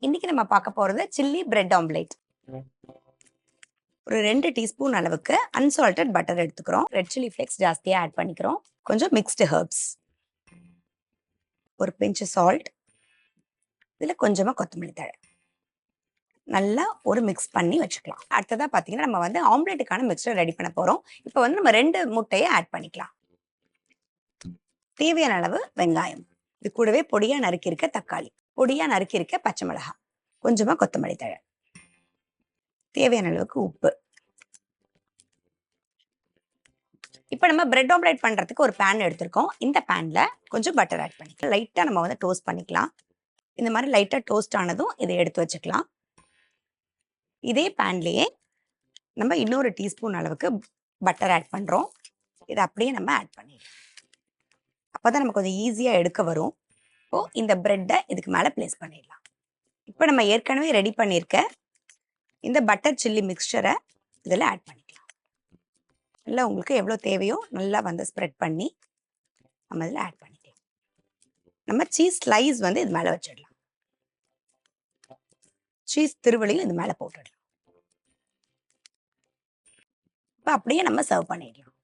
இன்னைக்கு நம்ம பார்க்க போறது சில்லி பிரெட் ஆம்லேட். ஒரு 2 டீஸ்பூன் அளவுக்கு அன்சால்டட் பட்டர் எடுத்துக்கிறோம். ரெட் சில்லி ஃப்ளேக்ஸ் ஜாஸ்தியாக ஆட் பண்ணிக்கிறோம். கொஞ்சம் மிக்ஸ்டு ஹெர்ப்ஸ், ஒரு பிஞ்ச் சால்ட், இதில் கொஞ்சமாக கொத்தமல்லி தழை, நல்லா ஒரு மிக்ஸ் பண்ணி வச்சுக்கலாம். அடுத்ததாக பார்த்தீங்கன்னா நம்ம வந்து ஆம்லேட்டுக்கான மிக்சர் ரெடி பண்ண போகிறோம். இப்போ வந்து நம்ம 2 முட்டையை ஆட் பண்ணிக்கலாம். தேவையான அளவு வெங்காயம், இது கூடவே பொடியாக நறுக்கியிருக்க தக்காளி, பொடியாக நறுக்கியிருக்க பச்சை மிளகாய், கொஞ்சமாக கொத்தமல்லி தழை, தேவையான அளவுக்கு உப்பு. இப்போ நம்ம பிரெட் ஆம்லேட் பண்ணுறதுக்கு ஒரு பேன் எடுத்திருக்கோம். இந்த பேனில் கொஞ்சம் பட்டர் ஆட் பண்ணிக்கலாம். லைட்டாக நம்ம வந்து டோஸ்ட் பண்ணிக்கலாம். இந்த மாதிரி லைட்டாக டோஸ்ட் ஆனதும் இதை எடுத்து வச்சுக்கலாம். இதே பேன்லேயே நம்ம இன்னொரு டீஸ்பூன் அளவுக்கு பட்டர் ஆட் பண்ணுறோம். இதை அப்படியே நம்ம ஆட் பண்ணிடலாம். அப்போ தான் நம்ம கொஞ்சம் ஈஸியாக எடுக்க வரும். இப்போது இந்த பிரெட்டை இதுக்கு மேலே ப்ளேஸ் பண்ணிடலாம். இப்போ நம்ம ஏற்கனவே ரெடி பண்ணியிருக்க இந்த பட்டர் சில்லி மிக்சரை இதில் ஆட் பண்ணிக்கலாம். நல்லா உங்களுக்கு எவ்வளோ தேவையோ நல்லா வந்து ஸ்ப்ரெட் பண்ணி நம்ம இதில் ஆட் பண்ணிக்கலாம். நம்ம சீஸ் ஸ்லைஸ் வந்து இது மேலே வச்சிடலாம். சீஸ் திருவள்ளியும் இது மேலே போட்டுடலாம். இப்போ அப்படியே நம்ம சர்வ் பண்ணிடலாம்.